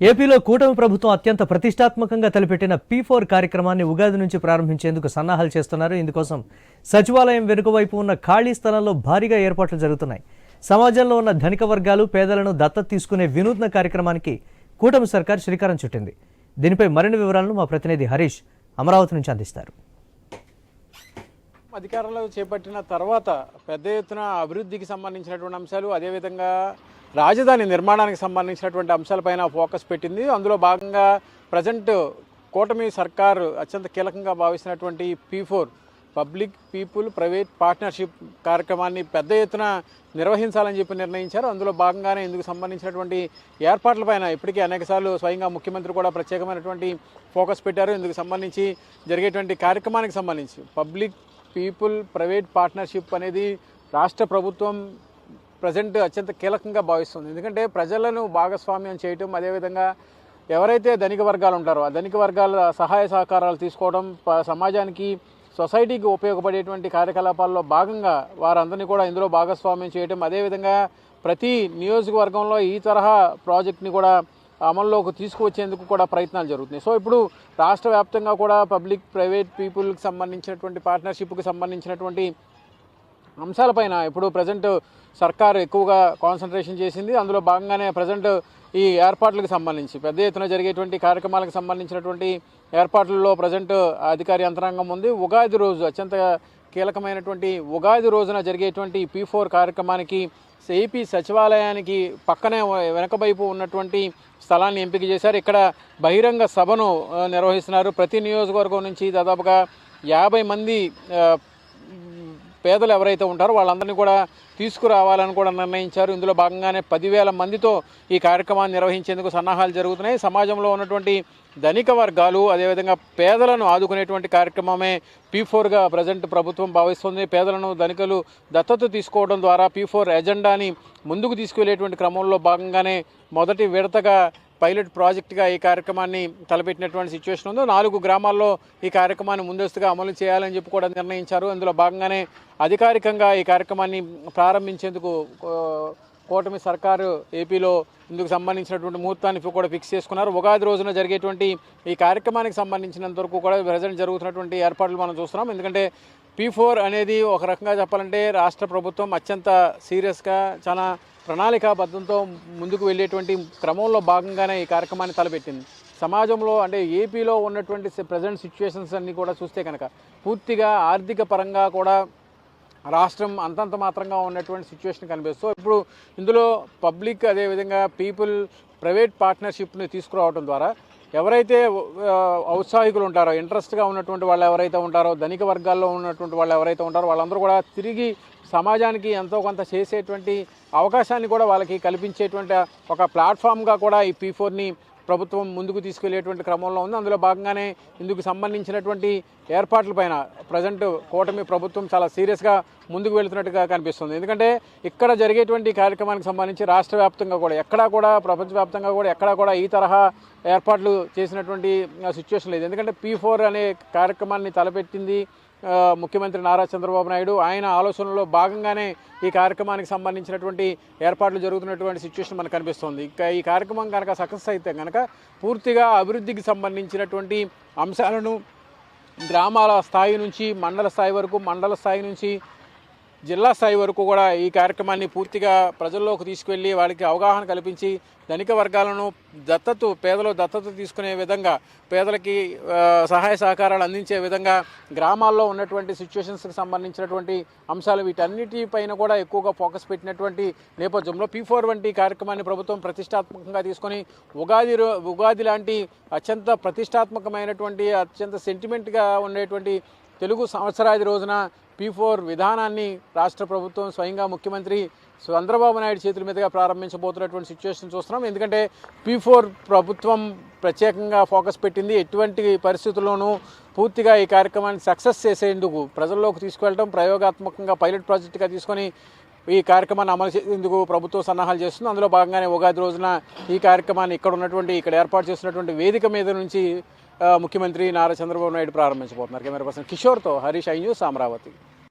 ఏపీలో కూటమి ప్రభుత్వం అత్యంత ప్రతిష్టాత్మకంగా తలపెట్టిన P4 కార్యక్రమాన్ని ఉగాది నుంచి ప్రారంభించేందుకు సన్నాహాలు చేస్తున్నారు. ఇందుకోసం సచివాలయం వెనుకవైపు ఉన్న ఖాళీ స్థలంలో భారీగా ఏర్పాట్లు జరుగుతున్నాయి. సమాజంలో ఉన్న ధనిక వర్గాలు పేదలను దత్తత తీసుకునే వినూత్న కార్యక్రమానికి కూటమి సర్కార్ శ్రీకారం చుట్టింది. దీనిపై మరిన్ని వివరాలను మా ప్రతినిధి హరీష్ అమరావతి నుంచి అందిస్తారు. అధికారంలో చేపట్టిన తర్వాత పెద్ద ఎత్తున అభివృద్ధికి సంబంధించినటువంటి అంశాలు, అదేవిధంగా రాజధాని నిర్మాణానికి సంబంధించినటువంటి అంశాలపైన ఫోకస్ పెట్టింది. అందులో భాగంగా ప్రజెంట్ కూటమి సర్కారు అత్యంత కీలకంగా భావిస్తున్నటువంటి P4 public people private partnership కార్యక్రమాన్ని పెద్ద ఎత్తున నిర్వహించాలని చెప్పి నిర్ణయించారు. అందులో భాగంగానే ఇందుకు సంబంధించినటువంటి ఏర్పాట్లపైన ఇప్పటికీ అనేకసార్లు స్వయంగా ముఖ్యమంత్రి కూడా ప్రత్యేకమైనటువంటి ఫోకస్ పెట్టారు. ఇందుకు సంబంధించి జరిగేటువంటి కార్యక్రమానికి సంబంధించి పబ్లిక్ పీపుల్ ప్రైవేట్ పార్ట్నర్షిప్ అనేది రాష్ట్ర ప్రభుత్వం ప్రజెంట్ అత్యంత కీలకంగా భావిస్తుంది. ఎందుకంటే ప్రజలను భాగస్వామ్యం చేయటం, అదేవిధంగా ఎవరైతే ధనిక వర్గాలు ఉంటారో ఆ ధనిక వర్గాల సహాయ సహకారాలు తీసుకోవడం, సమాజానికి సొసైటీకి ఉపయోగపడేటువంటి కార్యకలాపాల్లో భాగంగా వారందరినీ కూడా ఇందులో భాగస్వామ్యం చేయటం, అదేవిధంగా ప్రతి నియోజకవర్గంలో ఈ తరహా ప్రాజెక్ట్ని కూడా అమల్లోకి తీసుకువచ్చేందుకు కూడా ప్రయత్నాలు జరుగుతున్నాయి. సో ఇప్పుడు రాష్ట్ర వ్యాప్తంగా కూడా పబ్లిక్ ప్రైవేట్ పీపుల్కి సంబంధించినటువంటి పార్ట్నర్షిప్కి సంబంధించినటువంటి అంశాలపైన ఇప్పుడు ప్రజెంట్ సర్కారు ఎక్కువగా కాన్సన్ట్రేషన్ చేసింది. అందులో భాగంగానే ప్రజెంట్ ఈ ఏర్పాట్లకు సంబంధించి పెద్ద ఎత్తున జరిగేటువంటి కార్యక్రమాలకు సంబంధించినటువంటి ఏర్పాట్లలో ప్రజెంట్ అధికార యంత్రాంగం ఉంది. ఉగాది రోజు అత్యంత కీలకమైనటువంటి ఉగాది రోజున జరిగేటువంటి P4 కార్యక్రమానికి ఏపీ సచివాలయానికి పక్కనే వెనకవైపు ఉన్నటువంటి స్థలాన్ని ఎంపిక చేశారు. ఇక్కడ బహిరంగ సభను నిర్వహిస్తున్నారు. ప్రతి నియోజకవర్గం నుంచి దాదాపుగా 50 మంది పేదలు ఎవరైతే ఉంటారో వాళ్ళందరినీ కూడా తీసుకురావాలని కూడా నిర్ణయించారు. ఇందులో భాగంగానే 10,000 మందితో ఈ కార్యక్రమాన్ని నిర్వహించేందుకు సన్నాహాలు జరుగుతున్నాయి. సమాజంలో ఉన్నటువంటి ధనిక వర్గాలు, అదేవిధంగా పేదలను ఆదుకునేటువంటి కార్యక్రమమే P4గా ప్రజెంట్ ప్రభుత్వం భావిస్తుంది. పేదలను ధనికలు దత్తత తీసుకోవడం ద్వారా P4 ఎజెండాని ముందుకు తీసుకువెళ్ళేటువంటి క్రమంలో భాగంగానే మొదటి విడతగా పైలట్ ప్రాజెక్టుగా ఈ కార్యక్రమాన్ని తలపెట్టినటువంటి సిచ్యువేషన్ ఉందో 4 గ్రామాల్లో ఈ కార్యక్రమాన్ని ముందస్తుగా అమలు చేయాలని చెప్పి కూడా నిర్ణయించారు. అందులో భాగంగానే అధికారికంగా ఈ కార్యక్రమాన్ని ప్రారంభించేందుకు కూటమి సర్కారు ఏపీలో ఇందుకు సంబంధించినటువంటి ముహూర్తాన్ని కూడా ఫిక్స్ చేసుకున్నారు. ఉగాది రోజున జరిగేటువంటి ఈ కార్యక్రమానికి సంబంధించినంత వరకు కూడా ప్రజెంట్ జరుగుతున్నటువంటి ఏర్పాట్లు మనం చూస్తున్నాం. ఎందుకంటే P4 అనేది ఒక రకంగా చెప్పాలంటే రాష్ట్ర ప్రభుత్వం అత్యంత సీరియస్గా చాలా ప్రణాళికాబద్ధంతో ముందుకు వెళ్ళేటువంటి క్రమంలో భాగంగానే ఈ కార్యక్రమాన్ని తలపెట్టింది. సమాజంలో అంటే ఏపీలో ఉన్నటువంటి ప్రజెంట్ సిచ్యువేషన్స్ అన్నీ కూడా చూస్తే కనుక పూర్తిగా ఆర్థిక పరంగా కూడా రాష్ట్రం అంతంత మాత్రంగా ఉన్నటువంటి సిచ్యువేషన్ కనిపిస్తుంది. ఇప్పుడు ఇందులో పబ్లిక్ అదేవిధంగా పీపుల్ ప్రైవేట్ పార్ట్నర్షిప్ని తీసుకురావడం ద్వారా ఎవరైతే ఔత్సాహికులు ఉంటారో, ఇంట్రెస్ట్గా ఉన్నటువంటి వాళ్ళు ఎవరైతే ఉంటారో, ధనిక వర్గాల్లో ఉన్నటువంటి వాళ్ళు ఎవరైతే ఉంటారో వాళ్ళందరూ కూడా తిరిగి సమాజానికి ఎంతో కొంత చేసేటువంటి అవకాశాన్ని కూడా వాళ్ళకి కల్పించేటువంటి ఒక ప్లాట్ఫామ్గా కూడా ఈ P4ని ప్రభుత్వం ముందుకు తీసుకెళ్లేటువంటి క్రమంలో ఉంది. అందులో భాగంగానే ఇందుకు సంబంధించినటువంటి ఏర్పాట్లపైన ప్రజెంట్ కూటమి ప్రభుత్వం చాలా సీరియస్గా ముందుకు వెళుతున్నట్టుగా కనిపిస్తుంది. ఎందుకంటే ఇక్కడ జరిగేటువంటి కార్యక్రమానికి సంబంధించి రాష్ట్ర వ్యాప్తంగా కూడా ఎక్కడా కూడా ప్రపంచవ్యాప్తంగా కూడా ఎక్కడా కూడా ఈ తరహా ఏర్పాట్లు చేసినటువంటి సిచ్యువేషన్ లేదు. ఎందుకంటే P4 అనే కార్యక్రమాన్ని తలపెట్టింది ముఖ్యమంత్రి నారా చంద్రబాబు నాయుడు. ఆయన ఆలోచనలో భాగంగానే ఈ కార్యక్రమానికి సంబంధించినటువంటి ఏర్పాట్లు జరుగుతున్నటువంటి సిచ్యువేషన్ మనకు కనిపిస్తుంది. ఈ కార్యక్రమం కనుక సక్సెస్ అయితే కనుక పూర్తిగా అభివృద్ధికి సంబంధించినటువంటి అంశాలను గ్రామాల స్థాయి నుంచి మండల స్థాయి వరకు, మండల స్థాయి నుంచి జిల్లా స్థాయి వరకు కూడా ఈ కార్యక్రమాన్ని పూర్తిగా ప్రజల్లోకి తీసుకువెళ్ళి వాళ్ళకి అవగాహన కల్పించి ధనిక వర్గాలను పేదలు దత్తత తీసుకునే విధంగా, పేదలకి సహాయ సహకారాలు అందించే విధంగా గ్రామాల్లో ఉన్నటువంటి సిచ్యువేషన్స్కి సంబంధించినటువంటి అంశాలు వీటన్నిటిపైన కూడా ఎక్కువగా ఫోకస్ పెట్టినటువంటి నేపథ్యంలో P4 వంటి కార్యక్రమాన్ని ప్రభుత్వం ప్రతిష్టాత్మకంగా తీసుకొని ఉగాది లాంటి అత్యంత ప్రతిష్టాత్మకమైనటువంటి అత్యంత సెంటిమెంట్గా ఉండేటువంటి తెలుగు సంవత్సరాది రోజున P4 విధానాన్ని రాష్ట్ర ప్రభుత్వం స్వయంగా ముఖ్యమంత్రి చంద్రబాబు నాయుడు చేతుల మీదుగా ప్రారంభించబోతున్నటువంటి సిచ్యువేషన్ చూస్తున్నాం. ఎందుకంటే P4 ప్రభుత్వం ప్రత్యేకంగా ఫోకస్ పెట్టింది. ఎటువంటి పరిస్థితుల్లోనూ పూర్తిగా ఈ కార్యక్రమాన్ని సక్సెస్ చేసేందుకు ప్రజల్లోకి తీసుకువెళ్ళడం, ప్రయోగాత్మకంగా పైలట్ ప్రాజెక్టుగా తీసుకొని ఈ కార్యక్రమాన్ని అమలు చేసేందుకు ప్రభుత్వం సన్నాహాలు చేస్తుంది. అందులో భాగంగానే ఉగాది రోజున ఈ కార్యక్రమాన్ని ఇక్కడ ఏర్పాటు చేసినటువంటి వేదిక మీద నుంచి ముఖ్యమంత్రి నారా చంద్రబాబు నాయుడు ప్రారంభించబోతున్నారు. కెమెరా పర్సన్ కిషోర్తో హరీష్, ఐ న్యూస్, అమరావతి.